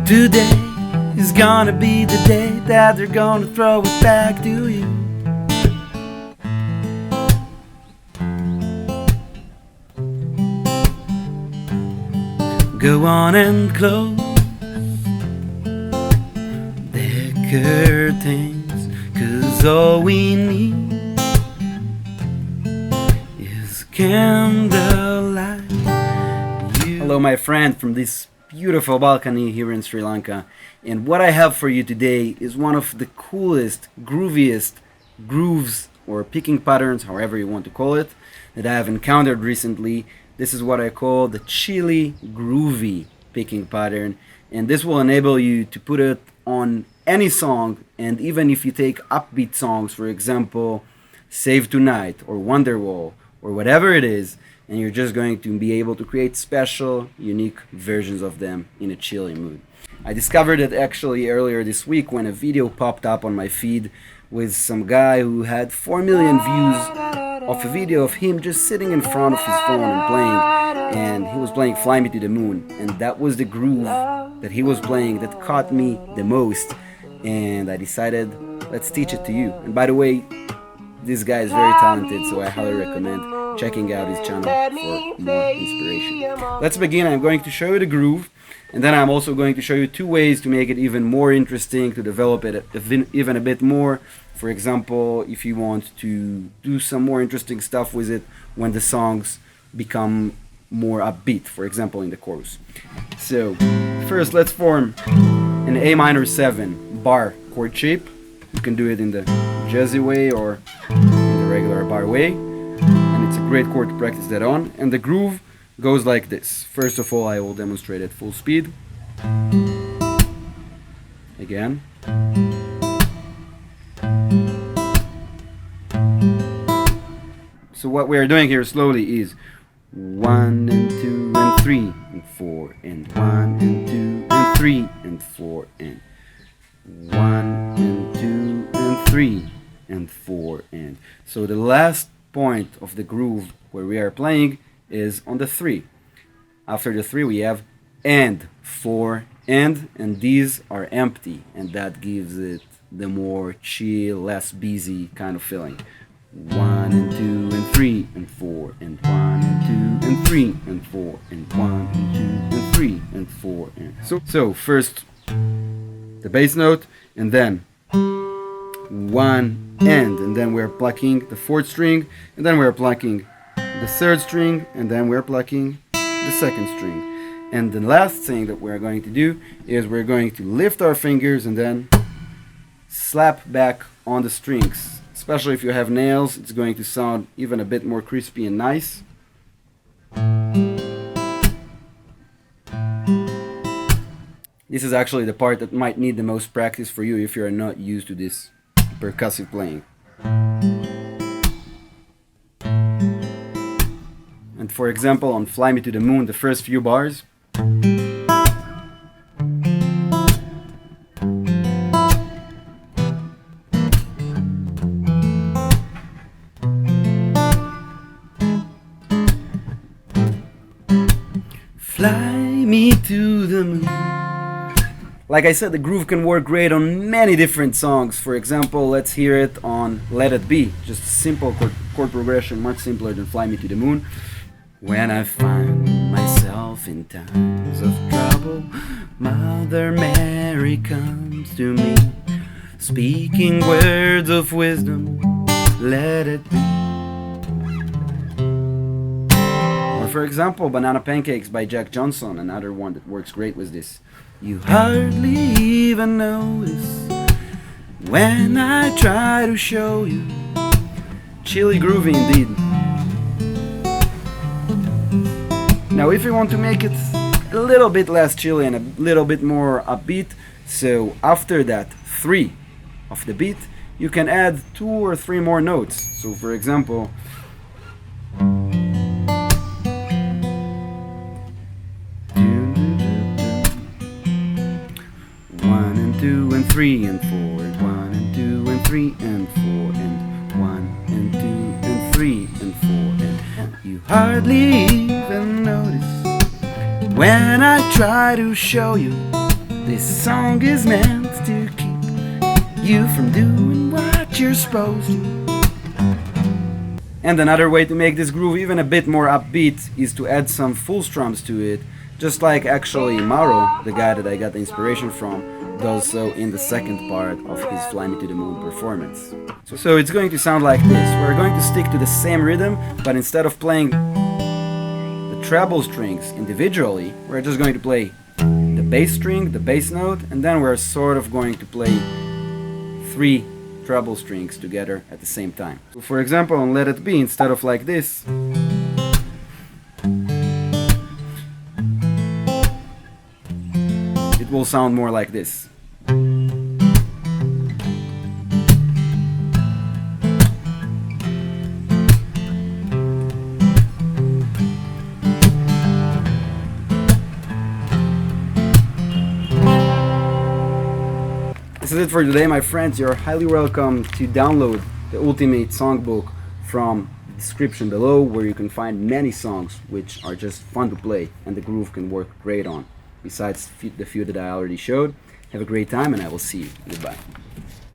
Today is gonna be the day that they're gonna throw it back to you. Go on and close the curtains, 'cause all we need is candlelight. Hello my friend from this beautiful balcony here in Sri Lanka, and what I have for you today is one of the coolest, grooviest grooves or picking patterns, however you want to call it, that I have encountered recently. This is what I call the chilly groovy picking pattern, and this will enable you to put it on any song. And even if you take upbeat songs, for example Save Tonight or Wonderwall or whatever it is, and you're just going to be able to create special, unique versions of them in a chilly mood. I discovered it actually earlier this week when a video popped up on my feed with some guy who had 4 million views of a video of him just sitting in front of his phone and playing, and he was playing Fly Me to the Moon, and that was the groove that he was playing that caught me the most, and I decided, let's teach it to you. And by the way, this guy is very talented, so I highly recommend checking out his channel for more inspiration. Let's begin. I'm going to show you the groove, and then I'm also going to show you 2 ways to make it even more interesting, to develop it even a bit more. For example, if you want to do some more interesting stuff with it when the songs become more upbeat, for example in the chorus. So first let's form an A minor 7 bar chord shape. You can do it in the jazzy way or in the regular bar way, and it's a great chord to practice that on. And the groove goes like this. First of all, I will demonstrate it full speed. Again. So what we are doing here slowly is 1 and 2 and 3 and 4 and 1 and 2 and 3 and 4 and 1 and 2 and 3 and 4 and. So the last point of the groove where we are playing is on the 3. After the 3 we have and 4 and these are empty, and that gives it the more chill, less busy kind of feeling. 1 and 2 and 3 and 4 and 1 and 2 and 3 and 4 and 1 and 2 and 3 and 4 and. So first the bass note, and then 1 and then we're plucking the 4th string, and then we're plucking the 3rd string, and then we're plucking the 2nd string. And the last thing that we're going to do is we're going to lift our fingers and then slap back on the strings. Especially if you have nails, it's going to sound even a bit more crispy and nice. This is actually the part that might need the most practice for you if you're not used to this percussive playing. And for example, on Fly Me to the Moon, the first few bars, fly me to the moon. Like I said, the groove can work great on many different songs. For example, let's hear it on Let It Be. Just a simple chord progression, much simpler than Fly Me to the Moon. When I find myself in times of trouble, Mother Mary comes to me, speaking words of wisdom, let it be. Or for example, Banana Pancakes by Jack Johnson, another one that works great with this. You hardly even notice when I try to show you. Chilly groovy indeed. Now if you want to make it a little bit less chilly and a little bit more upbeat, so after that 3 of the beat, you can add 2 or 3 more notes. So for example, 1 and 2 and 3 and 4 and 1 and 2 and 3 and 4 and 1 and 2 and 3 and 4 and you hardly even notice when I try to show you This song is meant to keep you from doing what you're supposed to. And another way to make this groove even a bit more upbeat is to add some full strums to it, just like actually Maro, the guy that I got the inspiration from, does so in the second part of his Fly Me to the Moon performance. So it's going to sound like this. We're going to stick to the same rhythm, but instead of playing the treble strings individually, we're just going to play the bass string, the bass note, and then we're sort of going to play 3 treble strings together at the same time. So for example, on Let It Be, instead of like this, it will sound more like this. This is it for today, my friends. You're highly welcome to download the ultimate songbook from the description below, where you can find many songs which are just fun to play and the groove can work great on, besides the few that I already showed. Have a great time, and I will see you. Goodbye.